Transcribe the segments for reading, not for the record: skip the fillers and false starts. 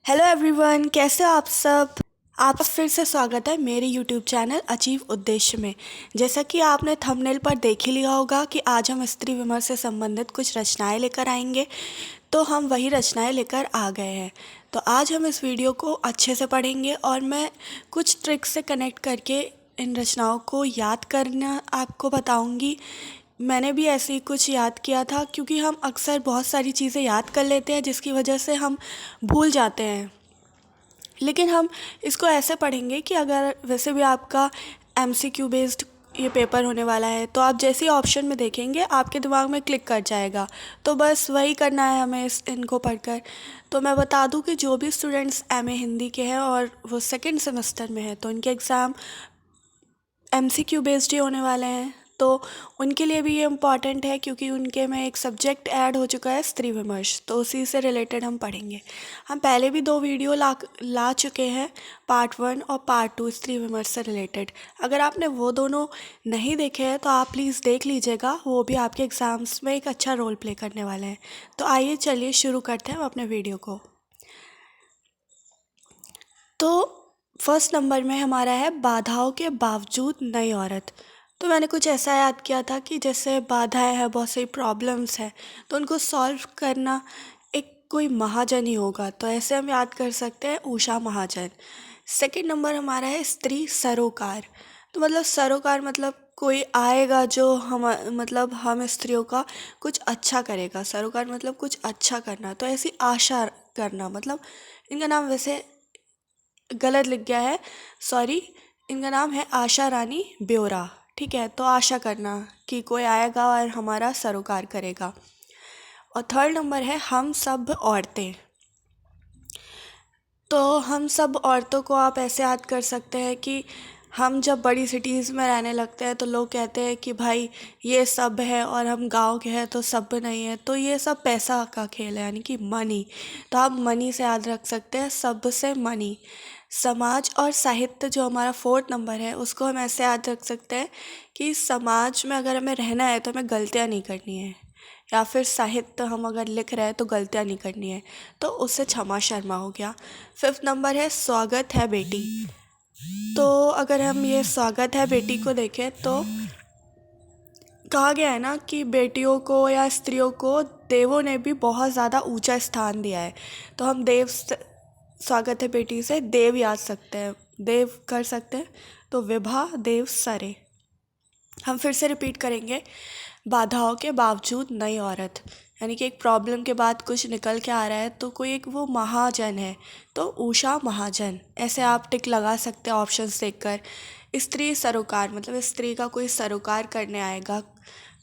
Hello everyone, कैसे हो आप सब। आपका फिर से स्वागत है मेरे यूट्यूब चैनल अचीव उद्देश्य में। जैसा कि आपने थंबनेल पर देख ही लिया होगा कि आज हम स्त्री विमर्श से संबंधित कुछ रचनाएं लेकर आएंगे, तो हम वही रचनाएं लेकर आ गए हैं। तो आज हम इस वीडियो को अच्छे से पढ़ेंगे और मैं कुछ ट्रिक्स से कनेक्ट करके इन रचनाओं को याद करना आपको बताऊंगी। मैंने भी ऐसे ही कुछ याद किया था, क्योंकि हम अक्सर बहुत सारी चीज़ें याद कर लेते हैं जिसकी वजह से हम भूल जाते हैं। लेकिन हम इसको ऐसे पढ़ेंगे कि अगर वैसे भी आपका एमसीक्यू बेस्ड ये पेपर होने वाला है, तो आप जैसे ही ऑप्शन में देखेंगे आपके दिमाग में क्लिक कर जाएगा। तो बस वही करना है हमें इनको पढ़कर। तो मैं बता दूं कि जो भी स्टूडेंट्स एमए हिंदी के हैं और वो सेकंड सेमेस्टर में हैं, तो उनके एग्ज़ाम एमसीक्यू बेस्ड ही होने वाले हैं। तो उनके लिए भी ये इम्पॉर्टेंट है, क्योंकि उनके में एक सब्जेक्ट ऐड हो चुका है स्त्री विमर्श, तो उसी से रिलेटेड हम पढ़ेंगे। हम पहले भी 2 वीडियो ला चुके हैं, पार्ट 1 और पार्ट 2 स्त्री विमर्श से रिलेटेड। अगर आपने वो दोनों नहीं देखे हैं तो आप प्लीज़ देख लीजिएगा, वो भी आपके एग्ज़ाम्स में एक अच्छा रोल प्ले करने वाले हैं। तो आइए चलिए शुरू करते हैं अपने वीडियो को। तो फर्स्ट नंबर में हमारा है बाधाओं के बावजूद नई औरत। तो मैंने कुछ ऐसा याद किया था कि जैसे बाधाएं हैं, बहुत सारी प्रॉब्लम्स हैं, तो उनको सॉल्व करना एक कोई महाजन ही होगा। तो ऐसे हम याद कर सकते हैं उषा महाजन। सेकंड नंबर हमारा है स्त्री सरोकार। तो मतलब सरोकार मतलब कोई आएगा जो हम स्त्रियों का कुछ अच्छा करेगा। सरोकार मतलब कुछ अच्छा करना, तो ऐसी आशा करना। मतलब इनका नाम वैसे गलत लिख गया है, सॉरी। इनका नाम है आशा रानी ब्योरा। ठीक है, तो आशा करना कि कोई आएगा और हमारा सरोकार करेगा। और थर्ड नंबर है हम सब औरतें। तो हम सब औरतों को आप ऐसे याद कर सकते हैं कि हम जब बड़ी सिटीज़ में रहने लगते हैं तो लोग कहते हैं कि भाई ये सब है, और हम गांव के हैं तो सब नहीं है। तो ये सब पैसा का खेल है, यानी कि मनी। तो आप मनी से याद रख सकते हैं, सब से मनी। समाज और साहित्य जो हमारा फोर्थ नंबर है, उसको हम ऐसे याद रख सकते हैं कि समाज में अगर हमें रहना है तो हमें गलतियाँ नहीं करनी है, या फिर साहित्य हम अगर लिख रहे हैं तो गलतियाँ नहीं करनी है। तो उससे क्षमा शर्मा हो गया। फिफ्थ नंबर है स्वागत है बेटी। तो अगर हम ये स्वागत है बेटी को देखें तो कहा गया है ना कि बेटियों को या स्त्रियों को देवों ने भी बहुत ज़्यादा ऊंचा स्थान दिया है। तो हम स्वागत है बेटी से देव याद सकते हैं, देव कर सकते हैं। तो विभा देव सरे। हम फिर से रिपीट करेंगे, बाधाओं के बावजूद नई औरत, यानी कि एक प्रॉब्लम के बाद कुछ निकल के आ रहा है, तो कोई एक वो महाजन है, तो उषा महाजन। ऐसे आप टिक लगा सकते हैं ऑप्शंस देखकर। स्त्री सरोकार मतलब स्त्री का कोई सरोकार करने आएगा,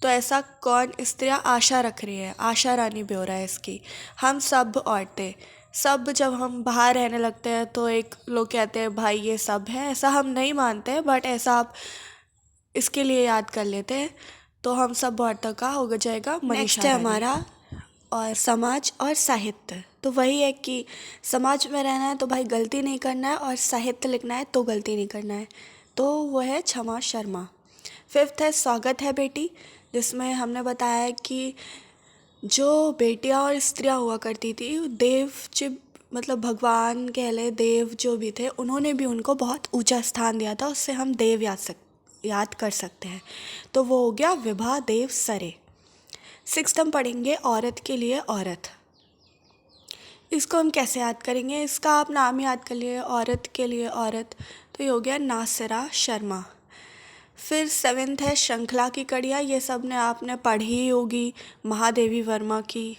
तो ऐसा कौन स्त्रियाँ आशा रख रही है, आशा रानी ब्योरा है इसकी। हम सब औरतें, सब जब हम बाहर रहने लगते हैं तो एक लोग कहते हैं भाई ये सब है, ऐसा हम नहीं मानते हैं, बट ऐसा आप इसके लिए याद कर लेते हैं। तो हम सब औरतों का हो जाएगा मनीषा नेक्स्ट है रानी। हमारा और समाज और साहित्य। तो वही है कि समाज में रहना है तो भाई गलती नहीं करना है, और साहित्य लिखना है तो गलती नहीं करना है। तो वो है क्षमा शर्मा। फिफ्थ है स्वागत है बेटी, जिसमें हमने बताया है कि जो बेटियां और स्त्रियां हुआ करती थी, देव जी मतलब भगवान कह ले, देव जो भी थे, उन्होंने भी उनको बहुत ऊंचा स्थान दिया था। उससे हम देव याद कर सकते हैं। तो वो हो गया विभा देव सरे। सिक्स्थ हम पढ़ेंगे औरत के लिए औरत। इसको हम कैसे याद करेंगे, इसका आप नाम याद कर लिए, औरत के लिए औरत। तो ये हो गया नासिरा शर्मा। फिर सेवेंथ है श्रृंखला की कड़ियाँ। ये सब ने आपने पढ़ी ही होगी, महादेवी वर्मा की।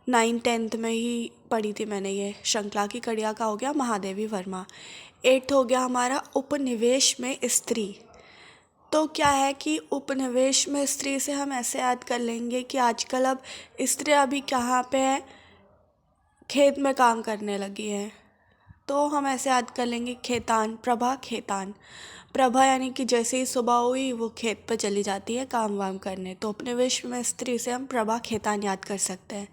9th-10th में ही पढ़ी थी मैंने ये। श्रृंखला की कड़ियाँ का हो गया महादेवी वर्मा। 8th हो गया हमारा उपनिवेश में स्त्री। तो क्या है कि उपनिवेश में स्त्री से हम ऐसे याद कर लेंगे कि आजकल अब स्त्रियाँ भी कहाँ पे है, खेत में काम करने लगी हैं। तो हम ऐसे याद कर लेंगे खेतान, प्रभा खेतान। प्रभा यानी कि जैसे ही सुबह हुई वो खेत पर चली जाती है काम वाम करने, तो उपनिवेश में स्त्री से हम प्रभा खेतान याद कर सकते हैं।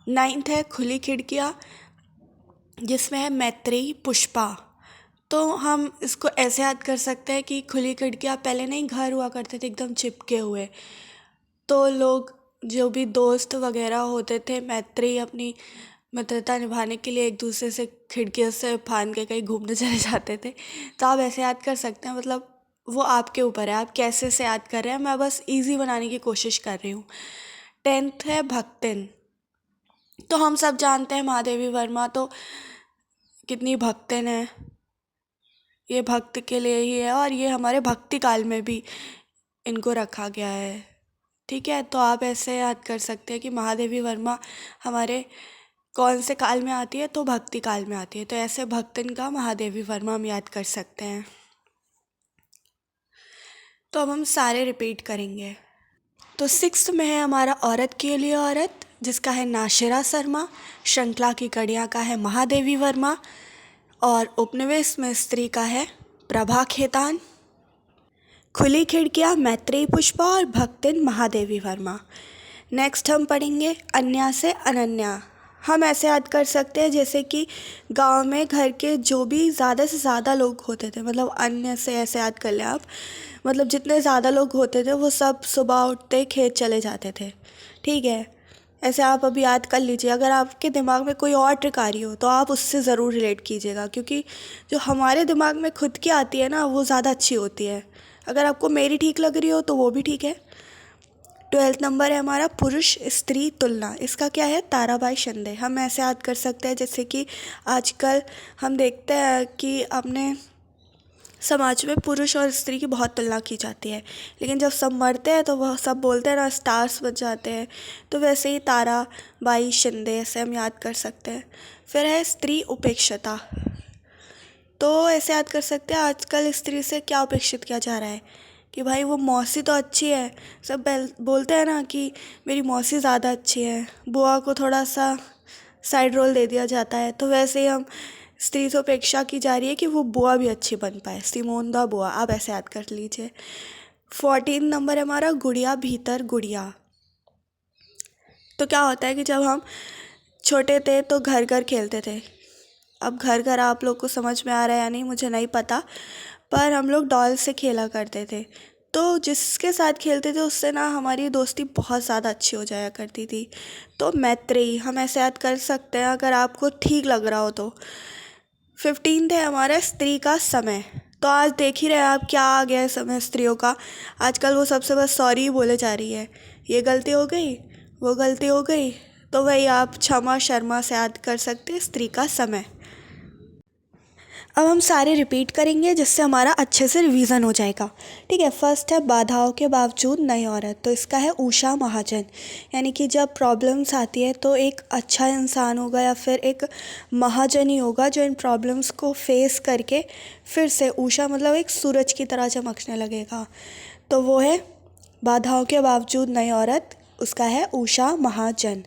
9th है खुली खिड़कियाँ, जिसमें है मैत्रेयी पुष्पा। तो हम इसको ऐसे याद कर सकते हैं कि खुली खिड़कियाँ पहले नहीं घर हुआ करते थे एकदम चिपके हुए, तो लोग जो भी दोस्त वगैरह होते थे, मैत्रेयी अपनी मित्रता निभाने के लिए एक दूसरे से खिड़कियों से फांद के कहीं घूमने चले जाते थे। तो आप ऐसे याद कर सकते हैं, मतलब वो आपके ऊपर है, आप कैसे से याद कर रहे हैं। मैं बस इजी बनाने की कोशिश कर रही हूँ। 10th है भक्तिन। तो हम सब जानते हैं महादेवी वर्मा तो कितनी भक्तिन है, ये भक्त के लिए ही है और ये हमारे भक्ति काल में भी इनको रखा गया है। ठीक है, तो आप ऐसे याद कर सकते हैं कि महादेवी वर्मा हमारे कौन से काल में आती है, तो भक्ति काल में आती है। तो ऐसे भक्तिन का महादेवी वर्मा हम याद कर सकते हैं। तो अब हम सारे रिपीट करेंगे। तो 6th में है हमारा औरत के लिए औरत, जिसका है नाशिरा शर्मा। श्रृंखला की कड़ियाँ का है महादेवी वर्मा। और उपनिवेश में स्त्री का है प्रभा खेतान। खुली खिड़कियाँ मैत्रेयी पुष्पा और भक्तिन महादेवी वर्मा। नेक्स्ट हम पढ़ेंगे अन्या से अनन्या। हम ऐसे याद कर सकते हैं जैसे कि गांव में घर के जो भी ज़्यादा से ज़्यादा लोग होते थे, मतलब अन्य से ऐसे याद कर लें आप, मतलब जितने ज़्यादा लोग होते थे वो सब सुबह उठते खेत चले जाते थे। ठीक है, ऐसे आप अभी याद कर लीजिए। अगर आपके दिमाग में कोई और ट्रिक आ रही हो तो आप उससे ज़रूर रिलेट कीजिएगा, क्योंकि जो हमारे दिमाग में खुद की आती है ना वो ज़्यादा अच्छी होती है। अगर आपको मेरी ठीक लग रही हो तो वो भी ठीक है। 12th नंबर है हमारा पुरुष स्त्री तुलना। इसका क्या है ताराबाई शिंदे। हम ऐसे याद कर सकते हैं जैसे कि आजकल हम देखते हैं कि अपने समाज में पुरुष और स्त्री की बहुत तुलना की जाती है, लेकिन जब सब मरते हैं तो वह सब बोलते हैं ना स्टार्स बन जाते हैं। तो वैसे ही ताराबाई शिंदे ऐसे हम याद कर सकते हैं। फिर है स्त्री उपेक्षिता। तो ऐसे याद कर सकते हैं आजकल स्त्री से क्या उपेक्षित किया जा रहा है कि भाई वो मौसी तो अच्छी है, सब बोलते हैं ना कि मेरी मौसी ज़्यादा अच्छी है, बुआ को थोड़ा सा साइड रोल दे दिया जाता है। तो वैसे ही हम स्त्री से अपेक्षा की जा रही है कि वो बुआ भी अच्छी बन पाए, सिमोन द बुआ, आप ऐसे याद कर लीजिए। 14 नंबर है हमारा गुड़िया भीतर गुड़िया। तो क्या होता है कि जब हम छोटे थे तो घर घर खेलते थे। अब घर घर आप लोग को समझ में आ रहा है या नहीं मुझे नहीं पता, पर हम लोग डॉल से खेला करते थे। तो जिसके साथ खेलते थे उससे ना हमारी दोस्ती बहुत ज़्यादा अच्छी हो जाया करती थी। तो मैत्रेयी हम ऐसे याद कर सकते हैं अगर आपको ठीक लग रहा हो तो। 15 है हमारा स्त्री का समय। तो आज देख ही रहे हैं आप क्या आ गया है समय स्त्रियों का। आजकल वो सबसे बस सॉरी ही बोले जा रही है, ये गलती हो गई वो गलती हो गई। तो वही आप क्षमा शर्मा से याद कर सकते हैं स्त्री का समय। अब हम सारे रिपीट करेंगे जिससे हमारा अच्छे से रिवीजन हो जाएगा। ठीक है, फर्स्ट है बाधाओं के बावजूद नई औरत। तो इसका है उषा महाजन। यानी कि जब प्रॉब्लम्स आती है तो एक अच्छा इंसान होगा या फिर एक महाजन ही होगा जो इन प्रॉब्लम्स को फेस करके फिर से उषा मतलब एक सूरज की तरह चमकने लगेगा। तो वो है बाधाओं के बावजूद नई औरत, उसका है उषा महाजन।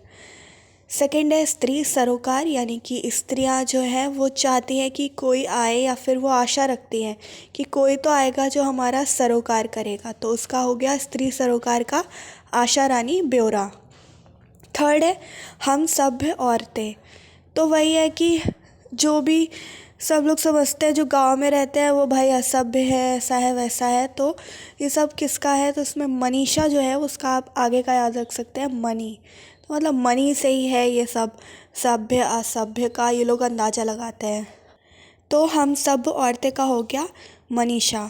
सेकेंड है स्त्री सरोकार। यानी कि स्त्रियां जो है वो चाहती हैं कि कोई आए या फिर वो आशा रखती हैं कि कोई तो आएगा जो हमारा सरोकार करेगा। तो उसका हो गया स्त्री सरोकार का आशा रानी ब्योरा। थर्ड है हम सभ्य औरतें। तो वही है कि जो भी सब लोग समझते हैं जो गांव में रहते हैं वो भाई असभ्य है, ऐसा है वैसा है। तो ये सब किसका है, तो उसमें मनीषा जो है उसका आप आगे का याद रख सकते हैं मनी। तो मतलब मनी से ही है ये सब, सभ्य असभ्य का ये लोग अंदाज़ा लगाते हैं। तो हम सब औरतें का हो गया मनीषा।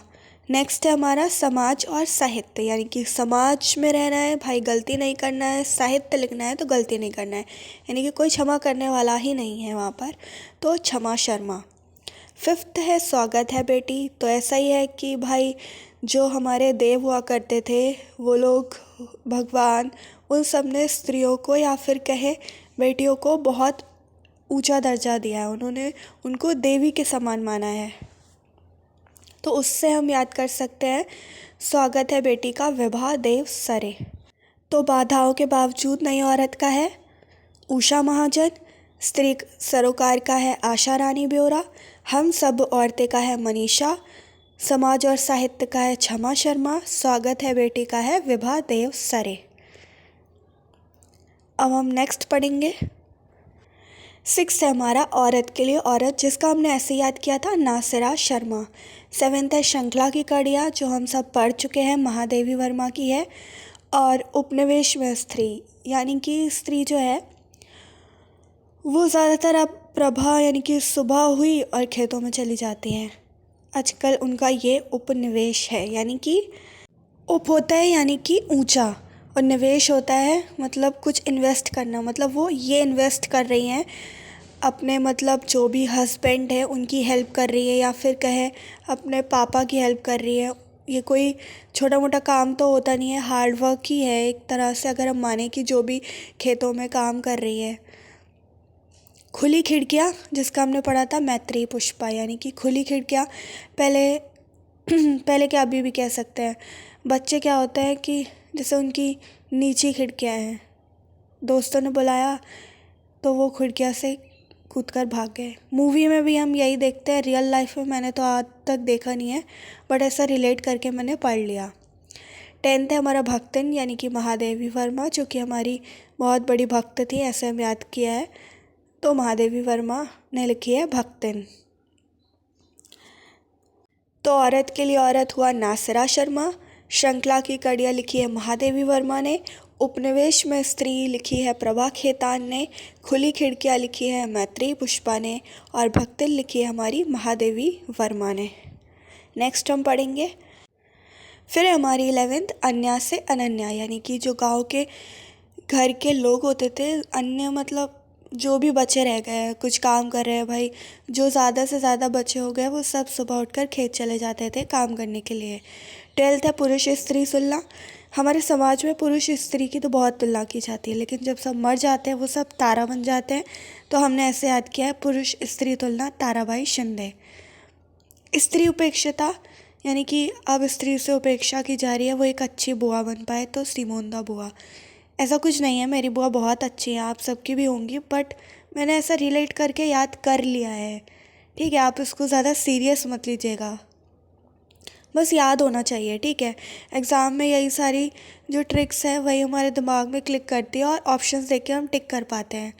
नेक्स्ट है हमारा समाज और साहित्य। यानी कि समाज में रहना है भाई, गलती नहीं करना है, साहित्य लिखना है तो गलती नहीं करना है। यानी कि कोई क्षमा करने वाला ही नहीं है वहाँ पर, तो क्षमा शर्मा। फिफ्थ है स्वागत है बेटी। तो ऐसा ही है कि भाई जो हमारे देव हुआ करते थे वो लोग भगवान, उन सब ने स्त्रियों को या फिर कहे बेटियों को बहुत ऊंचा दर्जा दिया है, उन्होंने उनको देवी के समान माना है। तो उससे हम याद कर सकते हैं स्वागत है बेटी का विभा देव सरे। तो बाधाओं के बावजूद नई औरत का है उषा महाजन। स्त्री सरोकार का है आशा रानी ब्योरा। हम सब औरतें का है मनीषा। समाज और साहित्य का है क्षमा शर्मा। स्वागत है बेटी का है विभा देव सरे। अब हम नेक्स्ट पढ़ेंगे। 6 है हमारा औरत के लिए औरत, जिसका हमने ऐसे याद किया था नासिरा शर्मा। 7 है श्रृंखला की कड़ियाँ, जो हम सब पढ़ चुके हैं, महादेवी वर्मा की है। और उपनिवेश में स्त्री, यानी कि स्त्री जो है वो ज़्यादातर अब प्रभा यानी कि सुबह हुई और खेतों में चली जाती हैं। आजकल उनका ये उपनिवेश है, यानी कि उप होता है यानी कि ऊंचा, और निवेश होता है मतलब कुछ इन्वेस्ट करना, मतलब वो ये इन्वेस्ट कर रही हैं अपने, मतलब जो भी हस्बैंड है उनकी हेल्प कर रही है, या फिर कहे अपने पापा की हेल्प कर रही है। ये कोई छोटा मोटा काम तो होता नहीं है, हार्ड वर्क ही है एक तरह से, अगर हम माने कि जो भी खेतों में काम कर रही है। खुली खिड़कियाँ, जिसका हमने पढ़ा था मैत्रेयी पुष्पा, यानी कि खुली खिड़कियाँ। पहले पहले क्या, अभी भी कह सकते हैं, बच्चे क्या होता है कि जैसे उनकी नीची खिड़कियाँ हैं, दोस्तों ने बुलाया तो वो खिड़कियाँ से कूद कर भाग गए। मूवी में भी हम यही देखते हैं, रियल लाइफ में मैंने तो आज तक देखा नहीं है, बट ऐसा रिलेट करके मैंने पढ़ लिया। 10th है हमारा भक्तिन, यानी कि महादेवी वर्मा, जो कि हमारी बहुत बड़ी भक्त थी, ऐसे हम याद किया है, तो महादेवी वर्मा ने लिखी है भक्तिन। तो औरत के लिए औरत हुआ नासिरा शर्मा। श्रृंखला की कड़ियाँ लिखी है महादेवी वर्मा ने। उपनिवेश में स्त्री लिखी है प्रभा खेतान ने। खुली खिड़कियाँ लिखी है मैत्रेयी पुष्पा ने। और भक्तिन लिखी है हमारी महादेवी वर्मा ने। नेक्स्ट हम पढ़ेंगे, फिर हमारी 11th अन्या से अनन्या, यानी कि जो गांव के घर के लोग होते थे, अन्य मतलब जो भी बचे रह गए, कुछ काम कर रहे हैं भाई, जो ज़्यादा से ज़्यादा बचे हो गए, वो सब सुबह उठकर खेत चले जाते थे काम करने के लिए। 12th है पुरुष स्त्री तुलना। हमारे समाज में पुरुष स्त्री की तो बहुत तुलना की जाती है, लेकिन जब सब मर जाते हैं वो सब तारा बन जाते हैं, तो हमने ऐसे याद किया है पुरुष स्त्री तुलना ताराबाई शिंदे। स्त्री उपेक्षिता, यानी कि अब स्त्री से उपेक्षा की जा रही है, वो एक अच्छी बुआ बन पाए, तो सिमोंदा बुआ। ऐसा कुछ नहीं है, मेरी बुआ बहुत अच्छी है, आप सबकी भी होंगी, बट मैंने ऐसा रिलेट करके याद कर लिया है, ठीक है। आप इसको ज़्यादा सीरियस मत लीजिएगा, बस याद होना चाहिए, ठीक है। एग्ज़ाम में यही सारी जो ट्रिक्स हैं वही हमारे दिमाग में क्लिक करती है, और ऑप्शंस देख के हम टिक कर पाते हैं।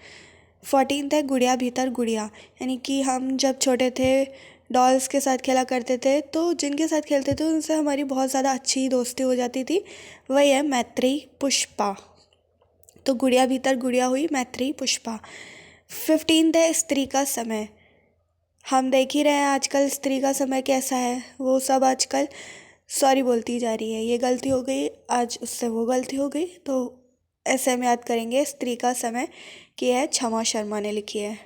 14th है गुड़िया भीतर गुड़िया, यानी कि हम जब छोटे थे डॉल्स के साथ खेला करते थे, तो जिनके साथ खेलते थे उनसे हमारी बहुत ज़्यादा अच्छी दोस्ती हो जाती थी, वही है मैत्रेयी पुष्पा। तो गुड़िया भीतर गुड़िया हुई मैत्रेयी पुष्पा। 15th है स्त्री का समय। हम देख ही रहे हैं आजकल स्त्री का समय कैसा है, वो सब आजकल सॉरी बोलती जा रही है, ये गलती हो गई आज, उससे वो गलती हो गई, तो ऐसे हम याद करेंगे स्त्री का समय की है क्षमा शर्मा ने लिखी है।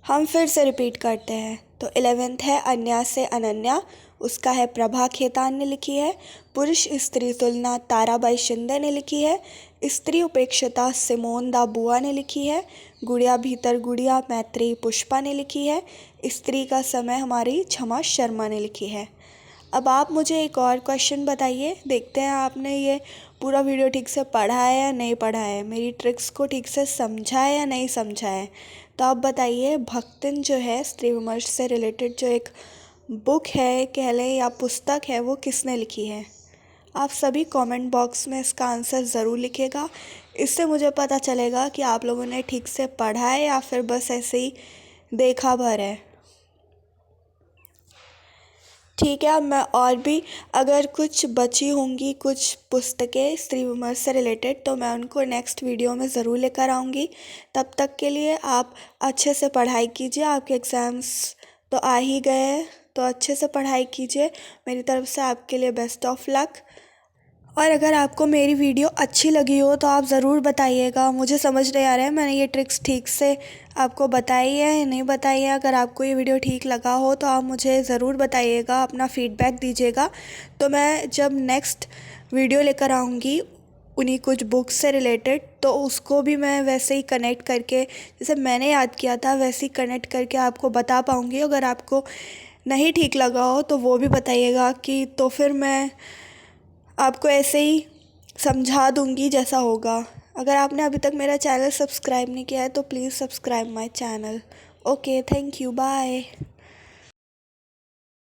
हम फिर से रिपीट करते हैं, तो 11th है अन्या से अनन्या, उसका है प्रभा खेतान ने लिखी है। पुरुष स्त्री तुलना ताराबाई शिंदे ने लिखी है। स्त्री उपेक्षिता सिमोन दा बुआ ने लिखी है। गुड़िया भीतर गुड़िया मैत्रेयी पुष्पा ने लिखी है। स्त्री का समय हमारी क्षमा शर्मा ने लिखी है। अब आप मुझे एक और क्वेश्चन बताइए, देखते हैं आपने ये पूरा वीडियो ठीक से पढ़ा है या नहीं पढ़ा है, मेरी ट्रिक्स को ठीक से समझा है या नहीं समझा है। तो आप बताइए, भक्तिन जो है स्त्री विमर्श से रिलेटेड जो एक बुक है कह लें या पुस्तक है, वो किसने लिखी है। आप सभी कमेंट बॉक्स में इसका आंसर ज़रूर लिखिएगा, इससे मुझे पता चलेगा कि आप लोगों ने ठीक से पढ़ा है या फिर बस ऐसे ही देखा भर है। ठीक है, अब मैं और भी अगर कुछ बची होंगी कुछ पुस्तकें स्त्री विमर्श से रिलेटेड, तो मैं उनको नेक्स्ट वीडियो में ज़रूर लेकर आऊँगी। तब तक के लिए आप अच्छे से पढ़ाई कीजिए, आपके एग्ज़ाम्स तो आ ही गए हैं, तो अच्छे से पढ़ाई कीजिए। मेरी तरफ से आपके लिए बेस्ट ऑफ लक। और अगर आपको मेरी वीडियो अच्छी लगी हो तो आप ज़रूर बताइएगा, मुझे समझ नहीं आ रहा है मैंने ये ट्रिक्स ठीक से आपको बताई है या नहीं बताई है। अगर आपको ये वीडियो ठीक लगा हो तो आप मुझे ज़रूर बताइएगा, अपना फ़ीडबैक दीजिएगा, तो मैं जब नेक्स्ट वीडियो लेकर आऊँगी उन्हीं कुछ बुक्स से रिलेटेड, तो उसको भी मैं वैसे ही कनेक्ट करके, जैसे मैंने याद किया था वैसे ही कनेक्ट करके आपको बता पाऊँगी। अगर आपको नहीं ठीक लगा हो तो वो भी बताइएगा, कि तो फिर मैं आपको ऐसे ही समझा दूंगी जैसा होगा। अगर आपने अभी तक मेरा चैनल सब्सक्राइब नहीं किया है तो please subscribe my channel. Okay, thank you, bye.